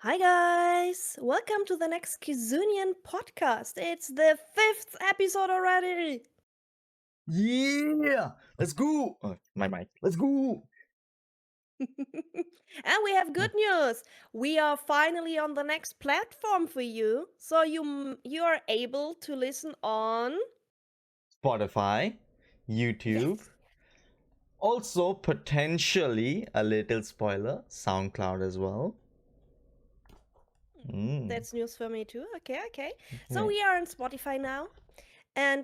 Hi guys! Welcome to the next Kizunian podcast. It's the fifth episode already. Yeah, let's go. My mic. Let's go. And we have good news. We are finally on the next platform for you. So you are able to listen on Spotify, YouTube, Yes. also potentially a little spoiler, SoundCloud as well. Mm. That's news for me too. Okay. So Yeah. we are on Spotify now. And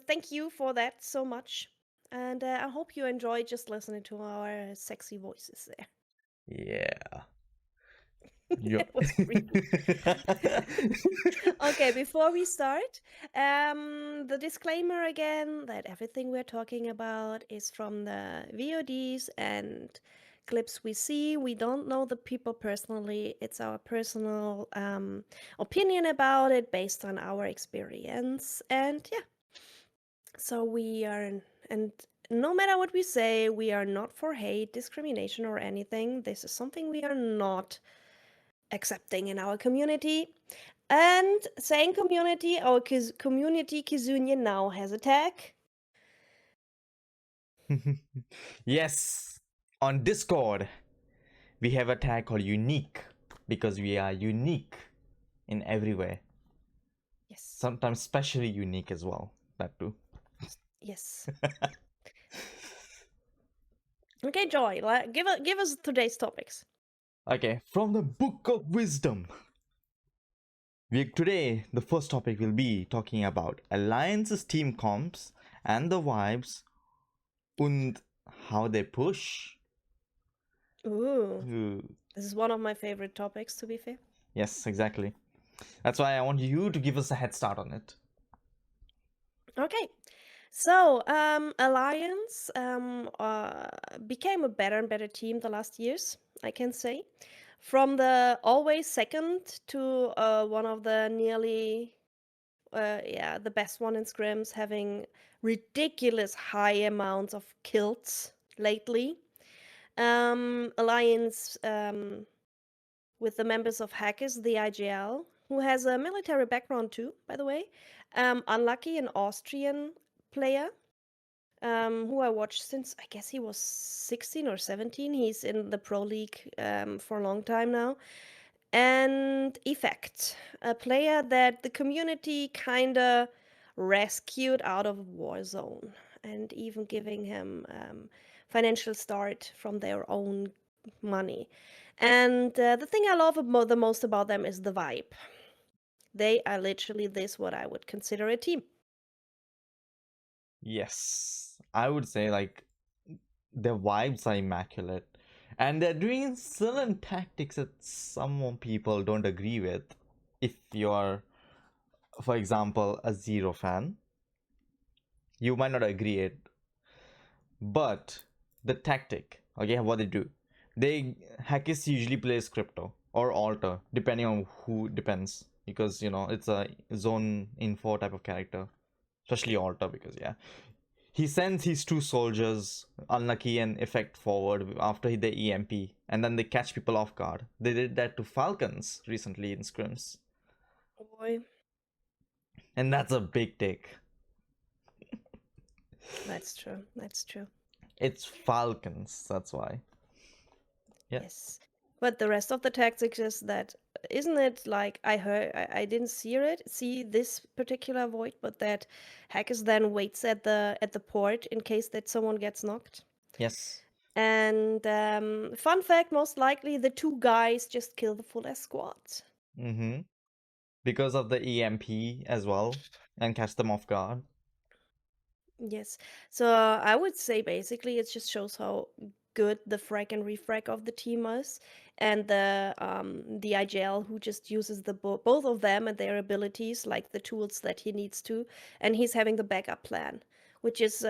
thank you for that so much. And I hope you enjoy just listening to our sexy voices there. Yeah. Yo. It was free. Okay, before we start, the disclaimer again that everything we're talking about is from the VODs and clips we see. We don't know the people personally. It's our personal opinion about it based on our experience. And yeah, so we are, and no matter what we say, we are not for hate, discrimination, or anything. This is something we are not accepting in our community. And saying community, our community Kizunia now has a tag. Yes. On Discord, we have a tag called unique because we are unique in every way. Yes. Sometimes specially unique as well. That too. Yes. Okay, Joy, give us today's topics. Okay, from the Book of Wisdom. Today, the first topic will be talking about alliances, team comps, and the vibes, and how they push. Ooh, Ooh. this is one of my favorite topics, to be fair. Yes, exactly. That's why I want you to give us a head start on it. Okay, so Alliance became a better and better team the last years, I can say. From the always second to one of the nearly the best one in scrims, having ridiculous high amounts of kills lately. Alliance with the members of Hackers, the IGL, who has a military background too, by the way. Unlucky, an Austrian player who I watched since I guess he was 16 or 17. He's in the Pro League for a long time now. And Effect, a player that the community kinda rescued out of a war zone and even giving him financial start from their own money. And the thing I love the most about them is the vibe. They are literally this what I would consider a team. Yes, I would say like their vibes are immaculate, and they're doing certain tactics that some people don't agree with. If you're, for example, a Zero fan, you might not agree it, but the tactic, okay, what they do, they hackers usually plays crypto or alter depending on who depends, because it's a zone info type of character, especially alter, because yeah, he sends his two soldiers, unlucky and effect, forward after the EMP, and then they catch people off guard. They did that to Falcons recently in scrims, Boy, and that's a big take. that's true. That's true. It's Falcons, that's why. Yeah. Yes. But the rest of the tactics is that isn't it like I heard I didn't see this particular void, but that hackers then waits at the port in case that someone gets knocked. Yes. And fun fact, most likely the two guys just kill the full squad. Mm-hmm. Because of the EMP as well, and catch them off guard. Yes. So I would say basically it just shows how good the frag and refrag of the team is, and the IGL who just uses the both of them and their abilities like the tools that he needs to, and he's having the backup plan, which is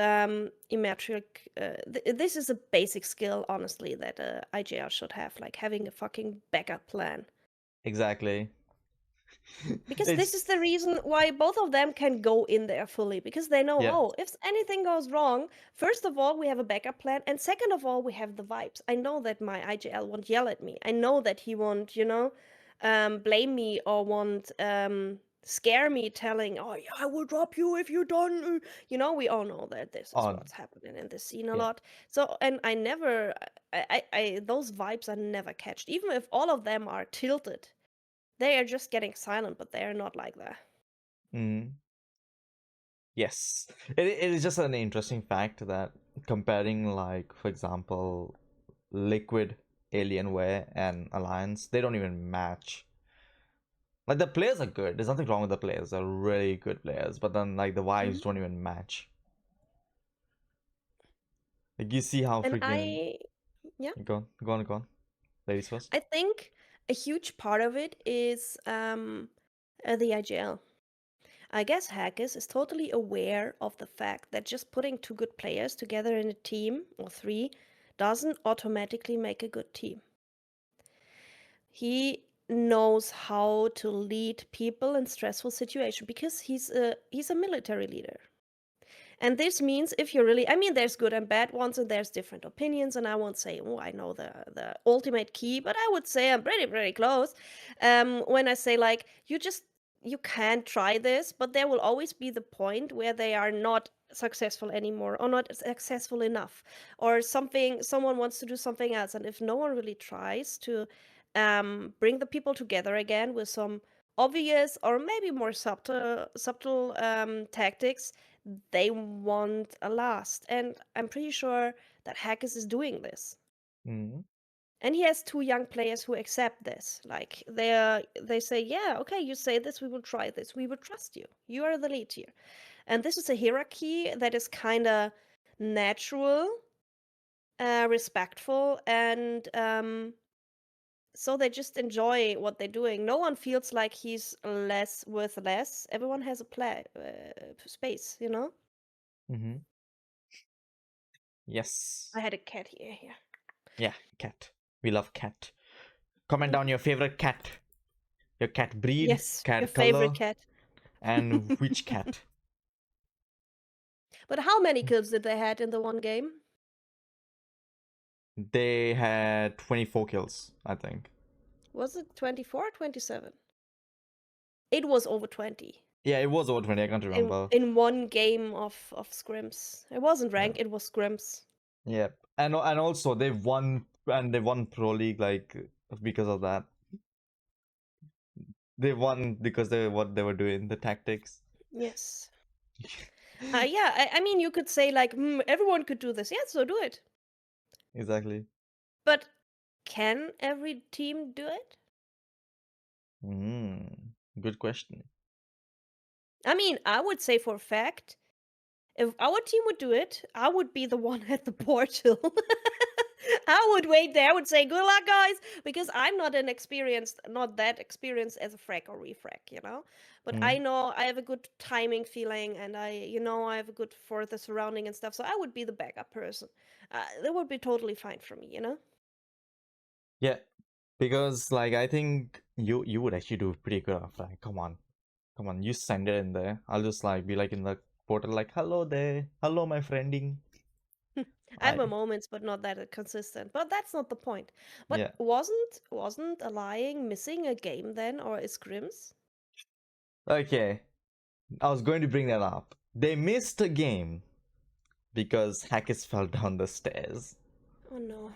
immetric. This is a basic skill, honestly, that IGL should have, like having a fucking backup plan. Exactly. Because this is It's the reason why both of them can go in there fully, because they know, yeah. oh, if anything goes wrong, first of all, we have a backup plan, and second of all, we have the vibes. I know that my IGL won't yell at me. I know that he won't, blame me or won't scare me, telling, "Oh, yeah, I will drop you if you don't." We all know that this is Oh, what's happening in this scene a yeah. lot. So, and I never, those vibes are never catched. Even if all of them are tilted, they are just getting silent, but they are not like that. Mm. Yes. It is just an interesting fact that comparing, like, for example, Liquid, Alienware, and Alliance, they don't even match. Like, the players are good. There's nothing wrong with the players. They're really good players. But then, like, the vibes Mhm. don't even match. Like, you see how And freaking. yeah, Go on. Ladies first. I think a huge part of it is the IGL. I guess Hackers is totally aware of the fact that just putting two good players together in a team, or three, doesn't automatically make a good team. He knows how to lead people in stressful situations because he's a military leader. And this means if you're really, I mean, there's good and bad ones, and there's different opinions. And I won't say, oh, I know the ultimate key, but I would say I'm pretty, pretty close. When I say, like, you can try this, but there will always be the point where they are not successful anymore or not successful enough, or someone wants to do something else. And if no one really tries to bring the people together again with some obvious or maybe more subtle tactics, they want a last. And I'm pretty sure that Hackers is doing this. Mm. And he has two young players who accept this. Like they say, yeah, okay, you say this, we will try this. We will trust you. You are the lead here. And this is a hierarchy that is kind of natural, respectful, and so they just enjoy what they're doing. No one feels like he's less worth less. Everyone has a space, you know? Mm-hmm. Yes. I had a cat here. Yeah. Yeah, cat. We love cat. Comment down Mhm. your favorite cat. Your cat breed, Yes, your cat favorite color, cat. and which cat. But how many kills did they had in the one game? They had 24 kills, I think. Was it 24 or 27? It was over 20 Yeah, it was over 20. I can't in remember. in one game of scrims. It wasn't Yeah. ranked, it was scrims. Yeah. And also they won Pro League like because of that. They won because they what they were doing, the tactics. Yes. Yeah, I mean, you could say, like, everyone could do this. Yeah, so do it. Exactly. But can every team do it? Good question. I mean, I would say for a fact, if our team would do it, I would be the one at the portal. I would wait there. I would say, "Good luck, guys," because I'm not that experienced as a frag or refrag, you know. But I Mm. know I have a good timing feeling, and I have a good for the surrounding and stuff. So I would be the backup person. That would be totally fine for me, you know. Yeah, because like I think you would actually do pretty good at like, come on, you send it in there. I'll just like be like in the portal like, hello there, hello my friending. I have my I moments, but not that consistent. But that's not the point. But Yeah. wasn't a lying missing a game then, or is Grims? Okay, I was going to bring that up. They missed a game because Hackett fell down the stairs. Oh no.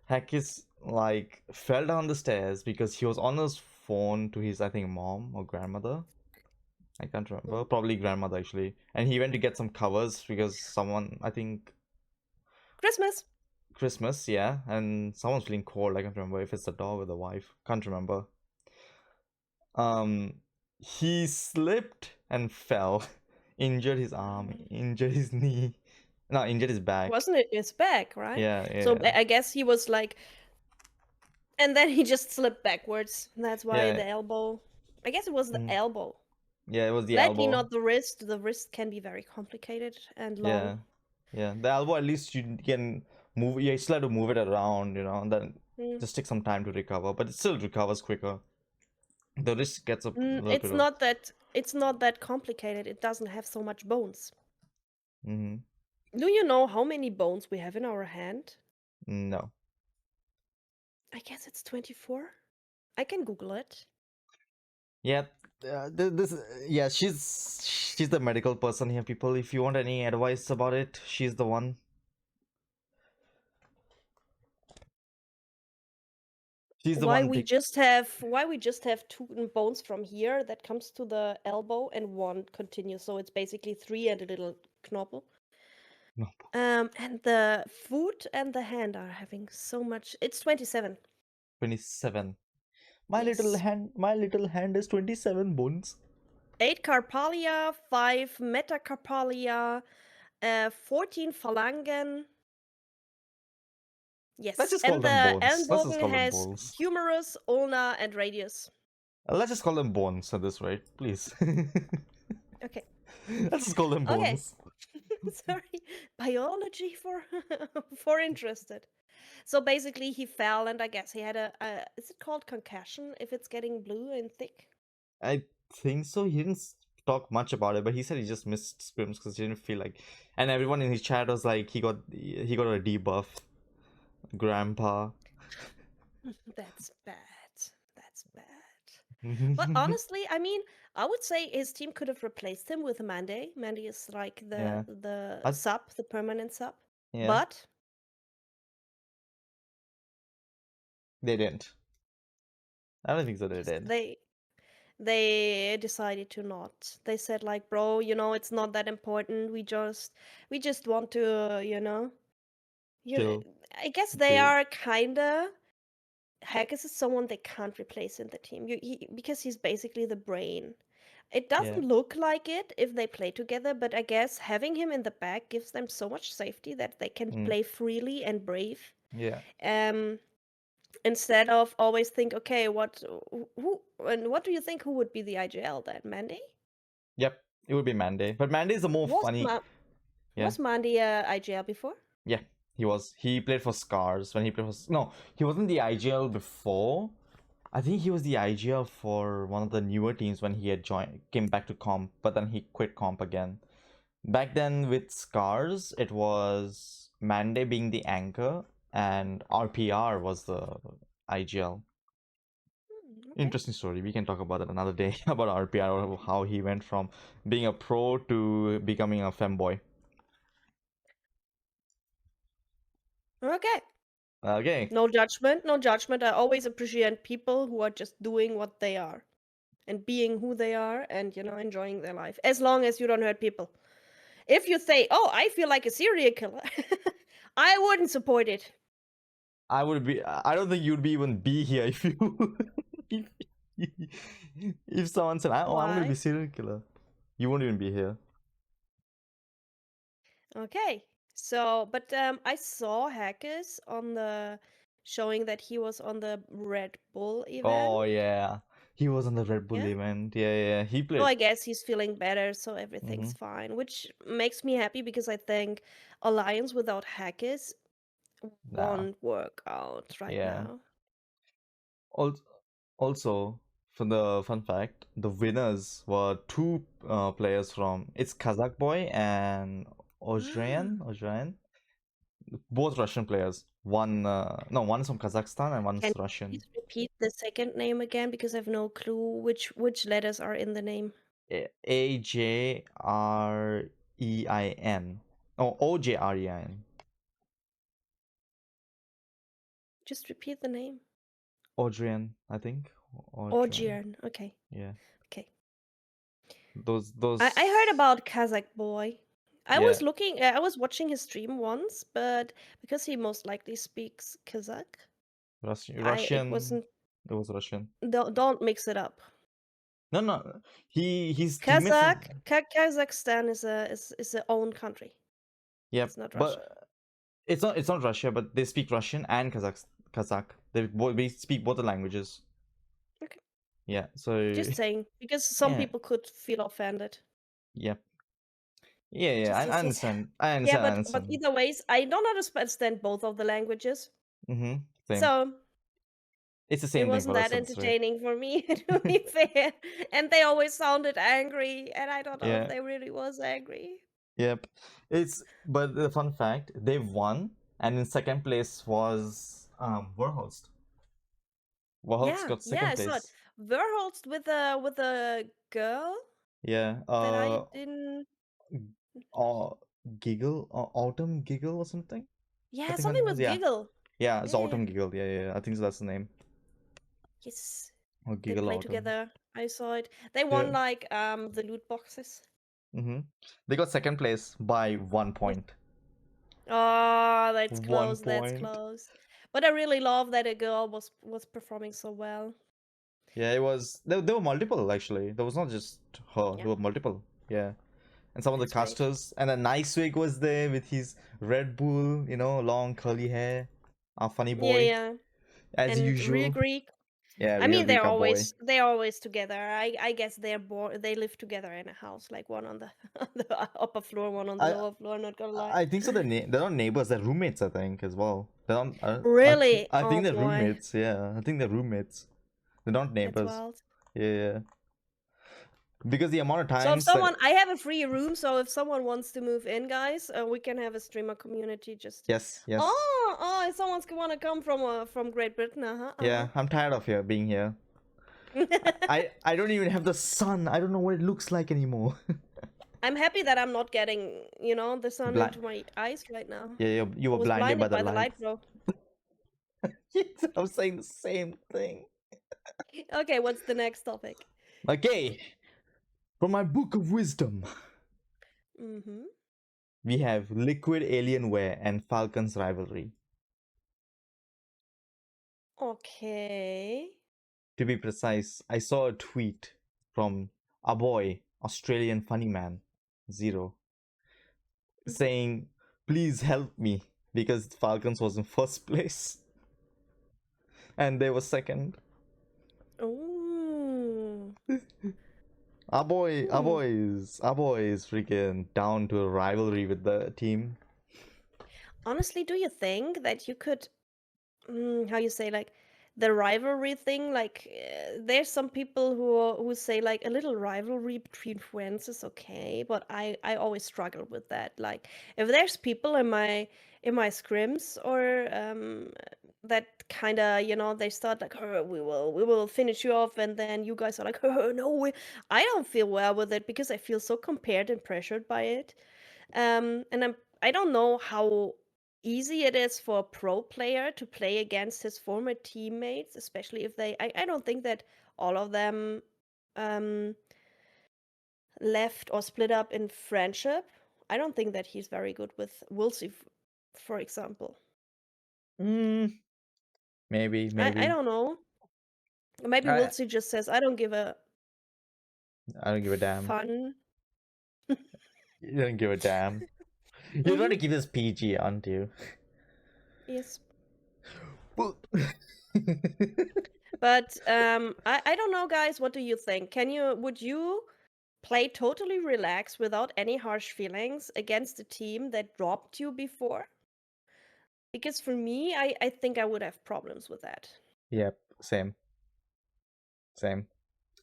Hackett like fell down the stairs because he was on his phone to his I think mom or grandmother. I can't remember. Mm. Probably grandmother actually. And he went to get some covers because someone I think Christmas. Christmas, yeah, and someone's feeling cold. I can't remember if it's the dog or the wife. Can't remember. Um, he slipped and fell, injured his arm, Um, injured his knee, no, injured his back. Wasn't it his back, right? Yeah, So yeah, I guess he was like, and then he just slipped backwards. That's why yeah, the elbow. I guess it was the mm, elbow. yeah. It was the Gladly elbow. not the wrist. The wrist can be very complicated and long. Yeah, yeah. The elbow at least you can move. You still have to move it around, and then Mm. just take some time to recover. But it still recovers quicker. The wrist gets a little bit It's of. not that complicated. It doesn't have so much bones. Mm-hmm. Do you know how many bones we have in our hand? No. I guess it's 24. I can Google it. Yeah, this yeah, she's the medical person here, people. If you want any advice about it, she's the one. She's the one take Why we just have two bones from here that comes to the elbow and one continues. So it's basically three and a little knobbel. no, And the foot and the hand are having so much. It's 27. 27. Yes. My little hand is 27 bones. 8 carpalia, 5 metacarpalia, 14 phalangen. Let's Yes. just call And them the bones. Let's just ellenbogen call them has bones. humerus, ulna, and radius. Let's just call them bones at this rate, please. Okay. Let's just call them Okay. bones. Sorry. Biology for for interested. So basically, he fell, and I guess he had a is it called concussion if it's getting blue and thick? I think so. He didn't talk much about it, but he said he just missed scrims because he didn't feel like. And everyone in his chat was like, he got a debuff, grandpa. That's bad. That's bad. But honestly, I mean, I would say his team could have replaced him with Mandy. Mandy is like the Yeah, the I, sub, the permanent sub. yeah, But they didn't. I don't think so. They just did. they decided to not. They said like, bro, it's not that important. We just want to, you know, Chill, I guess they chill. are kinda. Haggis is someone they can't replace in the team. Because he's basically the brain. It Yeah, doesn't look like it if they play together, but I guess having him in the back gives them so much safety that they can mm, play freely and brave. yeah, Um, Instead of always think, okay, what do you think who would be the IGL then? Mandy? yep. It would be Mandy, but Mandy is the more Was funny. Ma Yeah, was Mandy IGL before? yeah. He was. He played for Scars when he played for. No, he wasn't the IGL before. I think he was the IGL for one of the newer teams when he had came back to comp, but then he quit comp again. Back then with Scars, it was Mande being the anchor and RPR was the IGL. Okay. Interesting story. We can talk about it another day about RPR or how he went from being a pro to becoming a femboy. Okay. Okay. No judgment, no judgment. I always appreciate people who are just doing what they are and being who they are and, enjoying their life. As long as you don't hurt people. If you say, oh, I feel like a serial killer, I wouldn't support it. I don't think you'd be even be here if you if, if someone said, "Oh, I'm gonna be Why? serial killer." You won't even be here. Okay. So, but I saw Hackers on the showing that he was on the Red Bull event. Oh yeah, he was on the Red Bull Yeah. event. Yeah, yeah, he So played. I guess he's feeling better, so Mm-hmm. everything's fine, which makes me happy because I think Alliance without Hackers Nah, won't work out right yeah. now. Also, also for the fun fact, the winners were two players from it's Kazakh boy and Ah. Ozhrayan, both Russian players. One no, one is from Kazakhstan and Can one's you Russian. please repeat the second name again because I have no clue which letters are in the name. Ajrein. Oh, Ojrein. Just repeat the name. Audrian, I think. Audrian. Ogiern. Okay. Yeah. Okay. I heard Those about Kazakh boy. yeah. I was watching his stream once, but because he most likely speaks Kazakh, it Russian. wasn't. It was Russian. Don't mix it up. No, no. His teammates is Kazakhstan is their own country. yep, It's not Russia. but it's not Russia, but they speak Russian and Kazakh. They speak both the languages. Okay. Yeah. So Just saying, because some yeah, people could feel offended. yeah, yeah, yeah. I, Just I yes, yes. understand. I Yeah, understand. I but understand. either ways, I don't understand both of the languages. Same. So It's the it same thing wasn't for us that at this rate. entertaining for me, to be fair. And they always sounded angry, and I don't know if Yeah. they really was angry. Yep. It's but the fun fact, they won, and in second place was Warhost. Warholt's Yeah, got yeah, second I saw it. place. Verholst with a girl Yeah. that I didn't. Uh, Giggle or Autumn Giggle or something. I Yeah, think her something name was, with yeah. Giggle. Yeah, it's Yeah, yeah. Autumn Giggle. Yeah, yeah. I think that's the name. Yes, Or they Giggle play Autumn. together. I saw it. They Yeah. won like the loot boxes. Mm-hmm. They got second place by one Yes. point. Oh, that's 1 close. That's point. close. But I really love that a girl was performing so well. Yeah, it was. There were multiple actually. There was not just her. Yeah, There were multiple. Yeah, and some of the that's great. casters. And then Nicewig was there with his Red Bull, long curly hair. Our funny Yeah, boy, yeah. as And Real usual. Greek. Yeah, I real mean, Greek our boy. they're always together. I guess they live together in a house, like one on the on the upper floor, one on the I lower floor. Not gonna lie. I think so. They're not neighbors. They're roommates. I think as well. They're not. Really? I Oh think they're boy, roommates. Yeah, I think they're roommates. They're not that's neighbors. wild. Yeah, yeah. Because the amount of So if times that. someone, I have a free room, so if someone wants to move in, guys, we can have a streamer community. Just Yes, yes. if someone's wanna come from Great Britain, Yeah, I'm tired of here being here. I don't even have the sun. I don't know what it looks like anymore. I'm happy that I'm not getting the sun Blind. into my eyes right now. Yeah, you I were was blinded by blinded the by the light. light, bro. I'm saying the same thing. Okay, what's the next topic? Okay, from my book of wisdom, Mm-hmm. we have Liquid Alienware and Falcon's rivalry. Okay. To be precise, I saw a tweet from a boy, Australian funny man, Zero, Mm-hmm. saying, "Please help me," because Falcons was in first place and they were second. Oh. Our Hmm. boy is freaking down to a rivalry with the team. Honestly, do you think that you could, how you say, like the rivalry thing? Like, there's some people who say like a little rivalry between friends is okay, but I always struggle with that. Like, if there's people in my scrims or that kind of they start like, oh, we will finish you off, and then you guys are like, oh no, I don't feel well with it because I feel so compared and pressured by it. And I don't know how easy it is for a pro player to play against his former teammates, especially if I don't think that all of them um, left or split up in friendship. I don't think that he's very good with Wilsey, for example. Mm, I maybe. don't know. Maybe I Wilsey just says, I don't give a I don't give a damn. fun. You don't give a damn. You're trying Hmm. to keep this PG, aren't you? Yes. Well, But I don't know, guys. What do you think? Would you play totally relaxed without any harsh feelings against a team that dropped you before? Because for me, I think I would have problems with that. yep, same, same.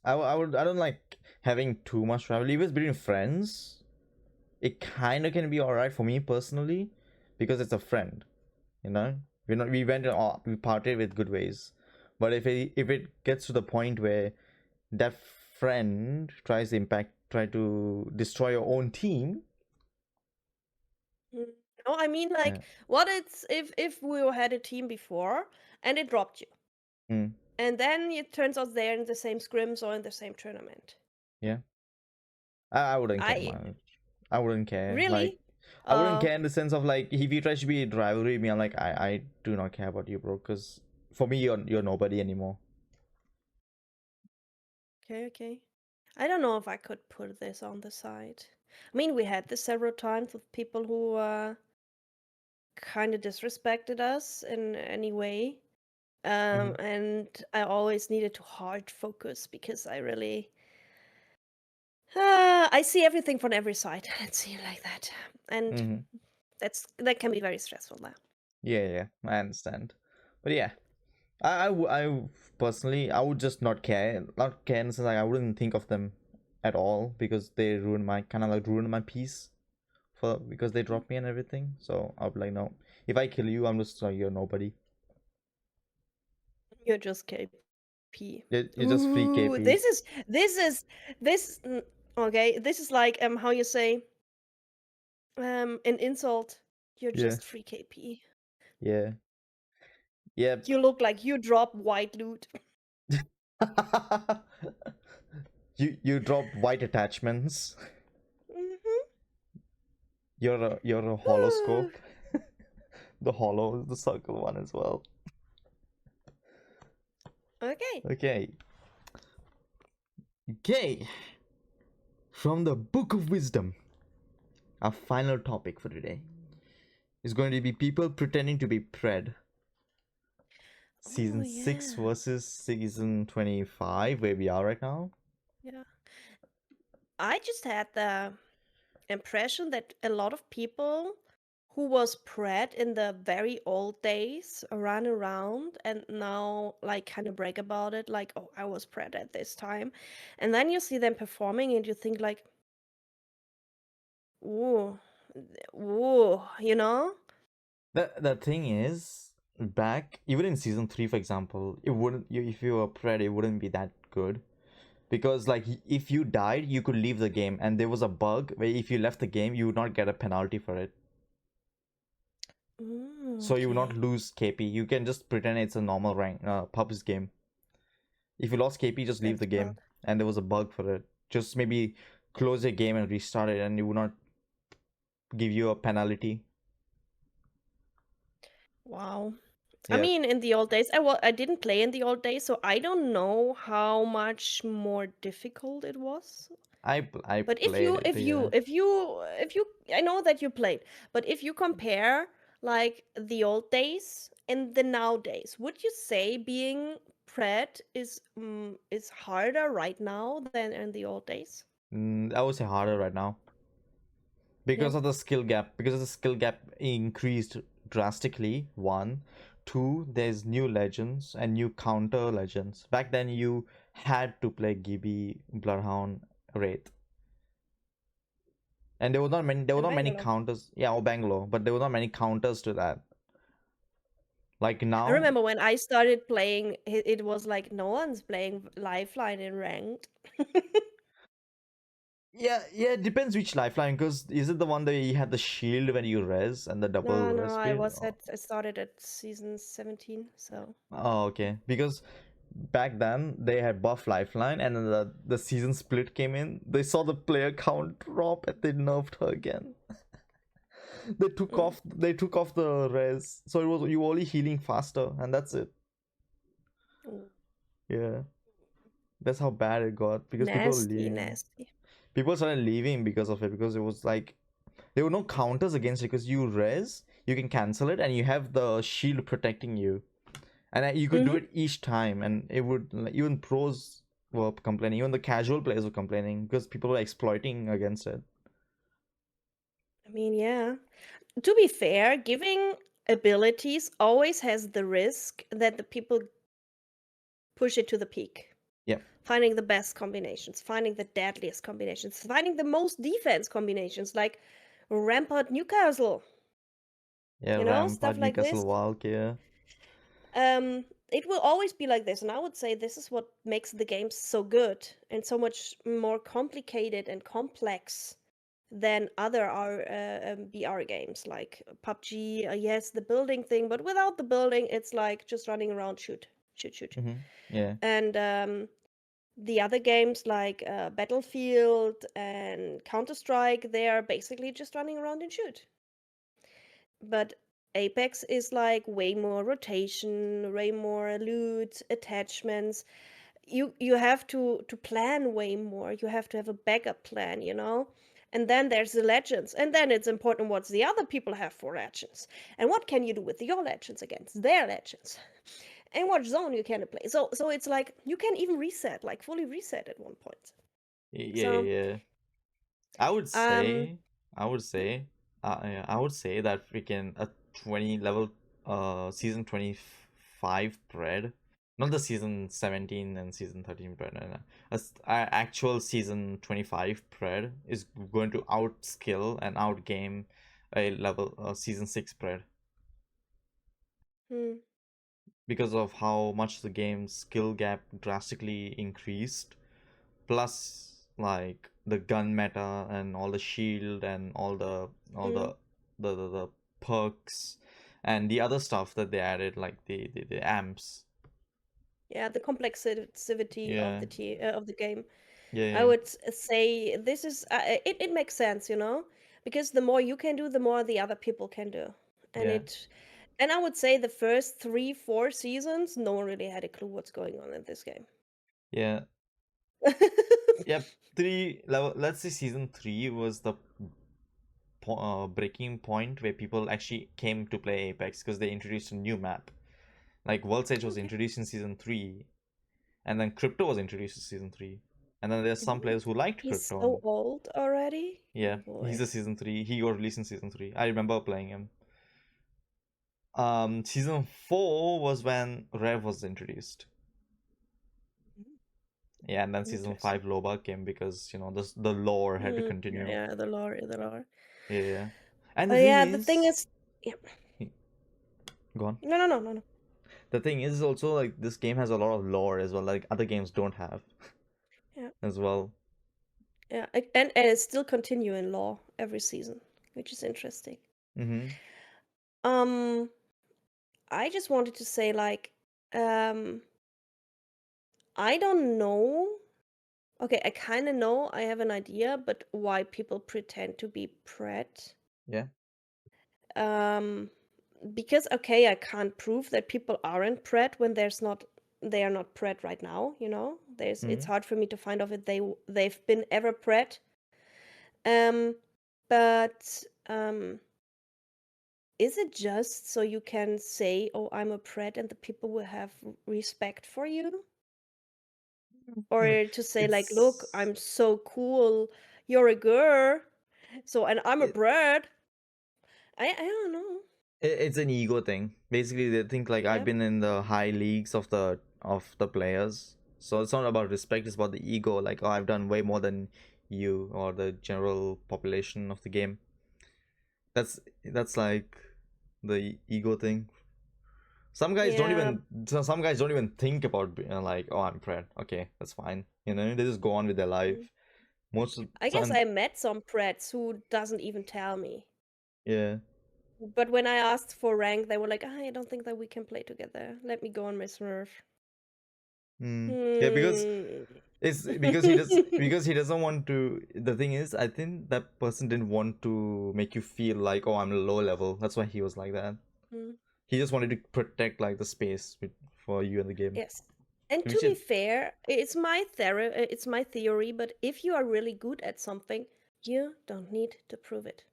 I don't like having too much rivalry. If it's between friends, it kind of can be alright for me personally, because it's a friend. You know, we went we parted with good ways. But if it gets to the point where that friend try to destroy your own team. Mm. No, I mean like uh, what it's if we had a team before and it dropped you, mm, and then it turns out they're in the same scrims or in the same tournament. yeah, I wouldn't care I much. I wouldn't care. Like, really, I wouldn't uh, care in the sense of like, if you try to be rivalry with me, I'm like, I do not care about you, bro. Because for me, you're nobody anymore. okay, okay. I don't know if I could put this on the side. I mean, we had this several times with people who kind of disrespected us in any way. Hmm. And I always needed to hard focus because I really I see everything from every side. Let's see it like that, and Hmm. that can be very stressful now. Yeah, yeah, I understand. But yeah, I personally, I would just not care in the sense like I wouldn't think of them at all, because they ruin my peace, for because they Mm. drop me and everything. So I'll be like, no, if I kill you, I'm just like, you're nobody. You're just capable. P. You're just free Ooh, KP. this. Okay, this is like how you say an insult. You're Yeah. just free KP. Yeah. Yep. You look like you drop white loot. You drop white attachments. Mm-hmm. You're a holoscope. The hollow is the circle one as well. Okay. Okay. Okay. From the Book of Wisdom, our final topic for today is going to be people pretending to be Pred. Oh Season 6 yeah. versus season 25, where we are right now. Yeah. I just had the impression that a lot of people who was bred in the very old days run around and now like kind of brag about it like, oh, I was bred at this time. And then you see them performing and you think like, ooh, ooh, you know? The thing is, back even in season 3, for example, it wouldn't if you were Pred, it wouldn't be that good. Because like if you died, you could leave the game, and there was a bug where if you left the game, you would not get a penalty for it. So you will not Okay. lose KP. You can just pretend it's a normal rank pubs game. If you lost KP, just leave That's the smart. game. And there was a bug for it. Just maybe close your game and restart it, and it would not give you a penalty. Wow. I Yeah, mean, in the old days, I didn't play in the old days, so I don't know how much more difficult it was. I But played it. Yeah. if you, I know that you played, but if you compare like the old days and the nowadays, would you say being Pred is harder right now than in the old days? I would say harder right now Yeah. because of the skill gap. Because the skill gap increased drastically. One, two. There's new legends and new counter legends. Back then, you had to play Gibby, Bloodhound, Wraith, and there were not many. There were And not many Bangalore. counters. Yeah, or Bangalore, but there were not many counters to that. Like I now, remember when I started playing, it was like no one's playing Lifeline in ranked. yeah, yeah. It depends which lifeline. Because is it the one that you had the shield when you res and the double No, res no, speed? I started at season 17, so. Oh, okay. Because back then they had buff lifeline, and then the season split came in. They saw the player count drop, and they nerfed her again. Mm. They took off the res, so it was you only healing faster, and that's it. Ooh. Yeah, that's how bad it got because people were Nasty, leaving. nasty. People started leaving because of it because it was like there were no counters against it because you res, you can cancel it, and you have the shield protecting you. And you could do Mm-hmm. it each time, and it would like, even pros were complaining, even the casual players were complaining because people were exploiting against it. I mean, yeah. To be fair, giving abilities always has the risk that the people push it to the peak. Yeah, Finding the best combinations, finding the deadliest combinations, finding the most defense combinations, like Rampart Newcastle, yeah, stuff Rampart, like Newcastle, this. Walk, yeah. It will always be like this, and I would say this is what makes the game so good and so much more complicated and complex than other BR games like PUBG. Yes, the building thing, but without the building, it's like just running around, shoot, shoot, shoot. Yeah. And the other games like Battlefield and Counter Strike, they are basically just running around and shoot. But Apex is like way more rotation, way more loot, attachments. You have to plan way more. You have to have a backup plan, you know? And then there's the legends. And then it's important what the other people have for legends. And what can you do with your legends against their legends? And what zone you can play. So it's like you can even reset, like fully reset at one point. Yeah, So yeah. I would um say, I would say, yeah, I would say that freaking a 20 level, season 25 bread, not the season 17 and season 13 bread, no, no. Actual season 25 bread is going to outskill and outgame a level season 6 bread hmm, because of how much the game's skill gap drastically increased. Plus, like the gun meta and all the shield and all Mm. the perks and the other stuff that they added, like the amps. Yeah, the complexity of Yeah, of the game. yeah, I yeah, would say this is it makes sense, you know, because the more you can do, the more the other people can do. And yeah, it and I would say the first 3, 4 seasons, no one really had a clue what's going on in this game. yeah. Yep. Three level. Let's say season three was the breaking point where people actually came to play Apex because they introduced a new map. Like World's Edge was Okay. introduced in season three, and then Crypto was introduced in season three, and then there's some Mhm. players who liked He's Crypto. so And old already. yeah, Oh he's boy. a season three. He got released in season three. I remember playing him. Season four was when Rev was introduced. Mm, Yeah, and then season interesting. five Loba came because the lore had to Yeah, continue. yeah, the lore, the lore. Yeah, yeah. And Oh the thing yeah, the thing is, is, yeah. go on. No, no, no, no, no. The thing is also like this game has a lot of lore as well, like other games don't have Yeah, as well. yeah, and it's still continue in lore every season, which is interesting. Mm-hmm. Um, I just wanted to say, like, um, I don't know. Okay, I kind of know. I have an idea, but why people pretend to be Pret? Yeah. Um, because okay, I can't prove that people aren't Pret when they are not Pret right now. You know, it's Mm-hmm. hard for me to find out if they've been ever Pret. Um, but is it just so you can say, "Oh, I'm a Pret," and the people will have respect for you? Or to say like, "Look, It's I'm so cool. You're a girl, so and I'm a it, brat." I don't know. it's an ego thing. Basically, they think like I've Yeah. been in the high leagues of the players, so it's not about respect. It's about the ego. Like, oh, I've done way more than you or the general population of the game. That's like the ego thing. Yeah. Some guys don't even think about like, oh, I'm Fred. Okay, that's fine. They just go on with their Mm. life. Most of I the guess time, I met some prats who doesn't even tell me. yeah. But when I asked for rank, they were like, "Ah, I don't think that we can play together. Let me go on my Smurf." Yeah, because Hmm. it's because he doesn't want to. The thing is, I think that person didn't want to make you feel like, oh, I'm low level. That's why he was like that. Mm. He just wanted to protect like the space for you in the game, Yes. And to which be it fair, it's my theory, but if you are really good at something, you don't need to prove it.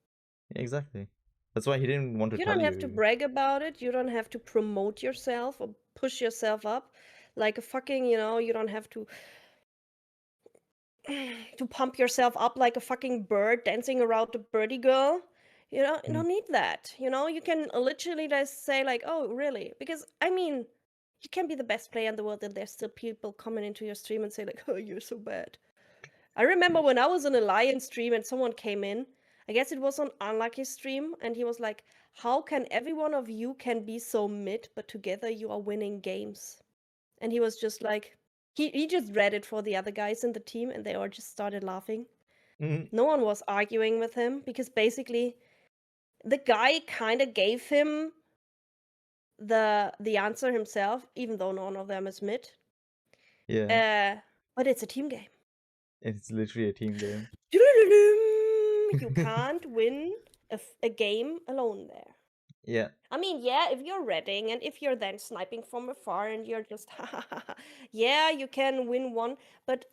exactly. That's why he didn't want to You tell don't have to you. brag about it. You don't have to promote yourself or push yourself up like a fucking, you don't have to pump yourself up like a fucking bird dancing around a birdie girl. You Mm, don't need that. You can literally just say like, "Oh, really?" Because I mean, you can be the best player in the world and there's still people coming into your stream and say like, "Oh, you're so bad." I remember when I was in a Lion stream and someone came in. I guess it was on Unlucky stream, and he was like, "How can every one of you can be so mid, but together you are winning games?" And he was just like, he just read it for the other guys in the team, and they all just started laughing. mm, No one was arguing with him because basically the guy kind of gave him the answer himself, even though none of them is mid. yeah, Uh, but it's a team game. it's literally a team game. You can't win a game alone there. Yeah. I mean, yeah, if you're reading and if you're then sniping from afar and you're just, yeah, you can win one, but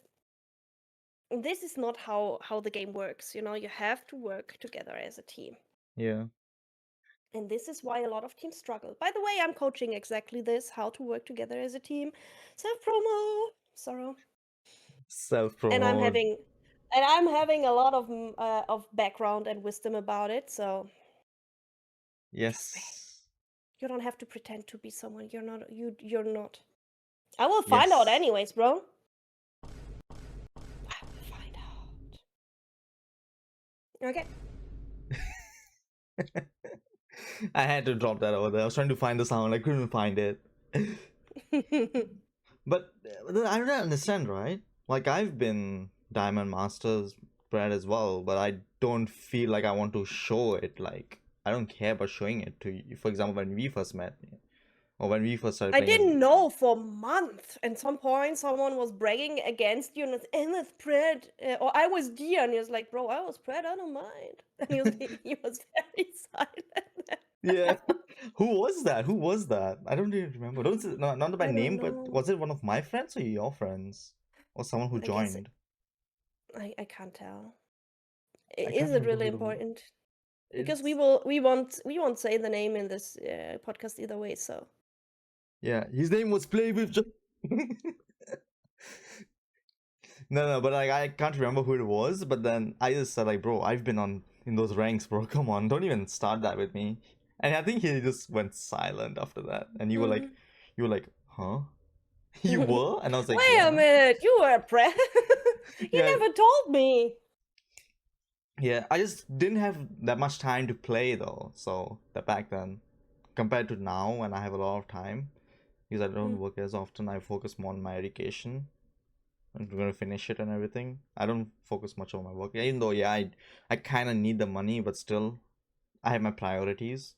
this is not how the game works. You have to work together as a team. Yeah. And this is why a lot of teams struggle. By the way, I'm coaching exactly this, how to work together as a team. Self promo. Sorrow. Self And I'm promote. having and I'm having a lot of background and wisdom about it, so trust me. Yes. You don't have to pretend to be someone you're not. I will find out Yes. anyways, bro. I will find out. Okay. I had to drop that over there. I was trying to find the sound. I couldn't find it. But I don't understand, right? Like I've been Diamond Masters bred as well, but I don't feel like I want to show it. Like I don't care about showing it to you. For example, when we first met, or when we first started I playing as. didn't know for months. At some point, someone was bragging against you, and it's Pred, or I was Dia, and he was like, "Bro, I was Pred. I don't mind." And he was very silent. Yeah. Who was that? Who was that? I don't even remember. Don't say, no, not by I don't name, but know. was it one of my friends or your friends? Or someone who I guess joined? I can't tell. I Is can't it remember really who it was. important? Because It's we won't say the name in this podcast either way. So yeah, his name was PlayWiffJoy. No, but like I can't remember who it was. But then I just said like, bro, I've been on in those ranks, bro. Come on, don't even start that with me. And I think he just went silent after that. And Mhm. you were like, huh? You were? And I was like, Wait a yeah, minute, you were a Pred. You yeah, never told me. yeah. I just didn't have that much time to play though. So that back then, compared to now, when I have a lot of time, because I don't Mm. work as often, I focus more on my education. I'm gonna finish it and everything. I don't focus much on my work, even though yeah, I kind of need the money, but still, I have my priorities.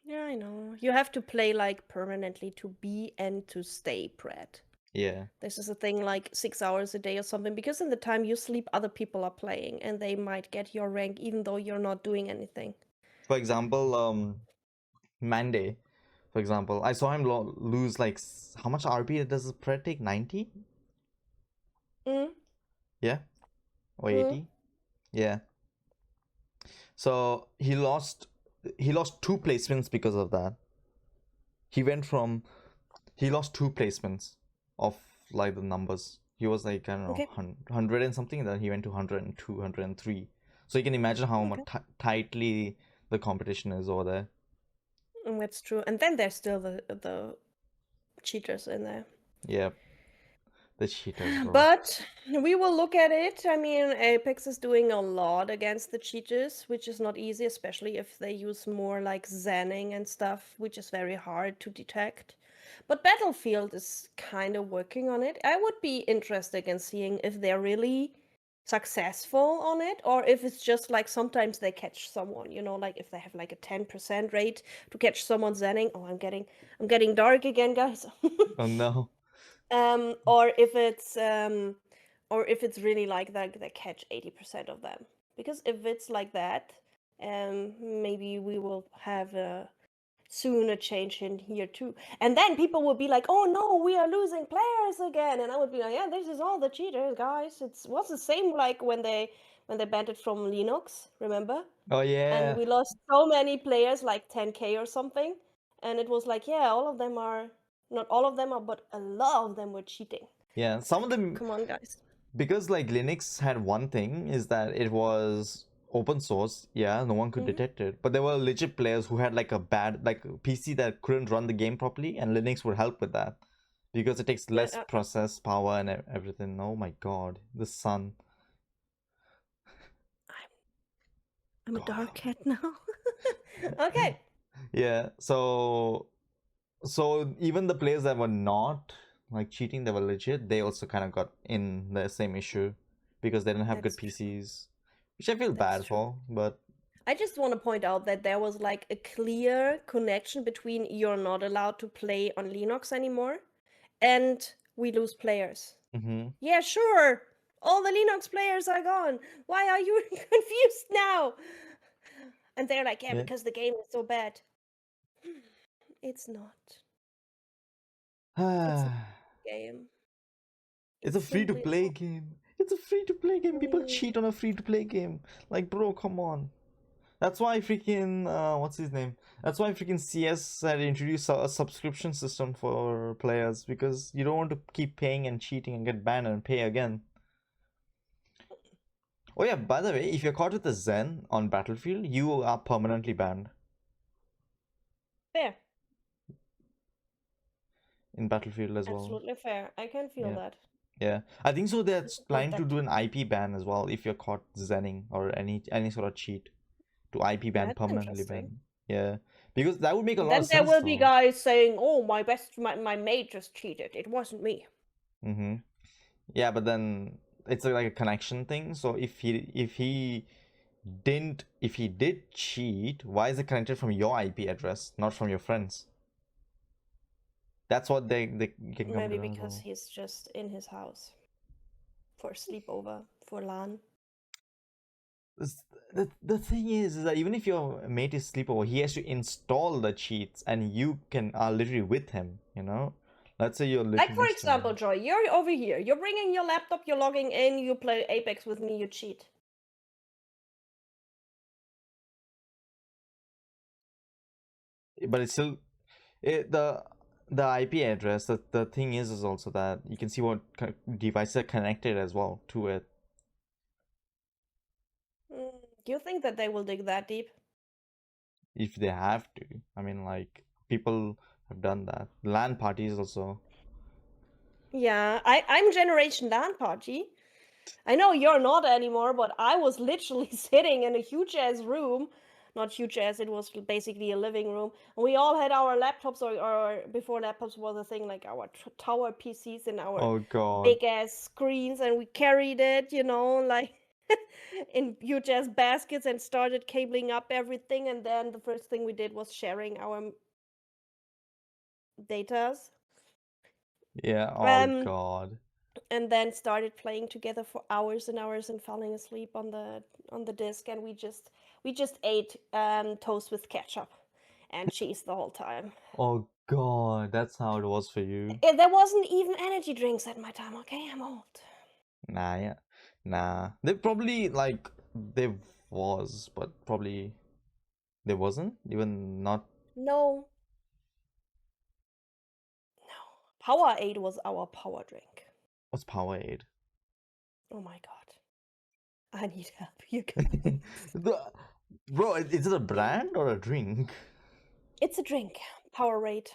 Yeah, I know. You have to play like permanently to be and to stay Pred. Yeah. This is a thing like 6 hours a day or something, because in the time you sleep, other people are playing and they might get your rank even though you're not doing anything. For example, Monday. For example, I saw him lose like how much RP does the Pred take? 90? Mm, Yeah, or mm, 80? Yeah. So he lost two placements because of that. He went from he lost two placements of like the numbers. He was like I don't know okay, 100 and something, and then he went to 102, 103. So you can imagine how much okay. tightly the competition is over there. That's true. And then there's still the cheaters in there. Yeah, the cheaters, bro. But we will look at it. I mean, Apex is doing a lot against the cheaters, which is not easy, especially if they use more like Zanning and stuff, which is very hard to detect. But Battlefield is kind of working on it. I would be interested in seeing if they're really successful on it, or if it's just like sometimes they catch someone, like if they have like a 10% rate to catch someone Zanning. Oh, I'm getting dark again, guys. Oh no. Or if it's really like that they catch 80% of them. Because if it's like that, maybe we will have soon a change in here too. And then people will be like, "Oh no, we are losing players again." And I would be like, "Yeah, this is all the cheaters, guys. It was the same like when they banned it from Linux, remember? Oh And yeah. we lost so many players, like 10K or something. And it was like, yeah, all of them are, not all of them are, but a lot of them were cheating. Yeah, It's some of like, them, come on, guys. because like Linux had one thing is that it was open source. Yeah, no one could Hmm. detect it, but there were legit players who had like a bad like PC that couldn't run the game properly, and Linux would help with that because it takes Yeah, less process power and everything. Oh my god, the sun. I'm a dark God. cat now. Okay. Yeah, so even the players that were not like cheating, that were legit, they also kind of got in the same issue because they didn't have good That's true. PCs, which I feel That's bad true. for. But I just want to point out that there was like a clear connection between you're not allowed to play on Linux anymore and we lose players. mm-hmm. Yeah, sure. All the Linux players are gone. Why are you confused now? And they're like, yeah, Yeah. because the game is so bad. It's not. It's not a game. It's a It's free to simply play not. game. It's a free to play game. People Mm. cheat on a free to play game. Like, bro, come on. That's why freaking what's his name? That's why freaking CS had introduced a subscription system for players because you don't want to keep paying and cheating and get banned and pay again. Oh yeah, by the way, if you're caught with a Zen on Battlefield, you are permanently banned Fair. in Battlefield as well. Absolutely fair. I can feel Yeah. that. Yeah. I think so they're Avoid planning to that. do an IP ban as well if you're caught Zenning or any sort of cheat to IP ban, That's permanently interesting. ban. Yeah. Because that would make a lot Then of there sense, will be though. guys saying, "Oh, my mate just cheated. It wasn't me." Mm-hmm. Yeah, but then it's like a connection thing. So if he did cheat, why is it connected from your IP address, not from your friends? That's what they can come Maybe to know. because he's just in his house for sleepover, for LAN. The thing is that even if your mate is sleepover, he has to install the cheats, and you can are literally with him. Let's say you're Like, literally for next to example, him. Joy, you're over here. You're bringing your laptop, you're logging in, you play Apex with me, you cheat. But it's still the IP address. The thing is also that you can see what devices are connected as well to it. Do you think that they will dig that deep? If they have to. I mean, like, people have done that. LAN parties also. Yeah, I'm Generation LAN Party. I know you're not anymore, but I was literally sitting in a huge ass room. Not huge ass, it was basically a living room. And we all had our laptops, or before laptops was a thing, like our tower PCs and our Oh god. big ass screens, and we carried it, like in huge ass baskets and started cabling up everything. And then the first thing we did was sharing our datas. Yeah, oh Um, god. and then started playing together for hours and hours and falling asleep on the disc, and we just ate toast with ketchup and cheese the whole time. Oh god, that's how it was for you. There wasn't even energy drinks at my time. Okay, I'm old. Nah, yeah. Nah. They probably, like, there was, but probably there wasn't. Even not. No, no. Powerade was our power drink. What's Powerade? Oh my god, I need help, you guys. The- Bro, is it a brand or a drink? It's a drink. Powerade.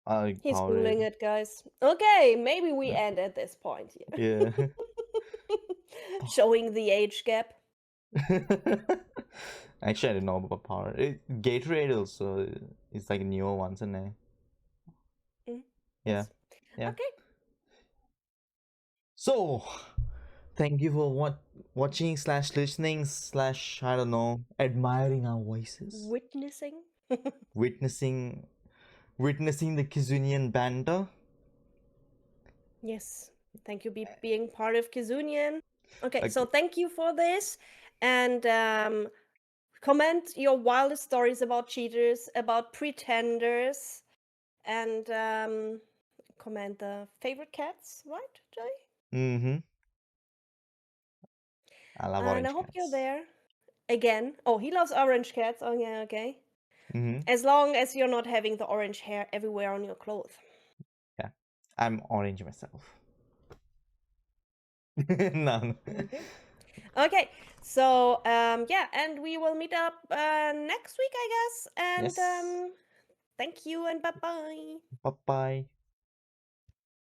I like He's googling Powerade. it, guys. Okay, maybe we end at this point here. Yeah. Showing the age gap. Actually, I didn't know about Powerade. Gatorade also is like newer ones, isn't it? Yeah. Yes. Yeah. Okay. So, thank you for watching slash listening slash, I don't know, admiring our voices, Witnessing. witnessing witnessing the Kizunian banter. Yes. Thank you being part of Kizunian. Okay, so Okay. thank you for this. And comment your wildest stories about cheaters, about pretenders, and comment the favorite cats, right, Jay? Mm-hmm. I love And I orange hope you're cats. there again. Oh, he loves orange cats. Oh, yeah, okay. Mm-hmm. As long as you're not having the orange hair everywhere on your clothes. Yeah. I'm orange myself. No. Okay. Okay, so yeah, and we will meet up next week, I guess. And Yes. thank you and bye bye. Bye bye.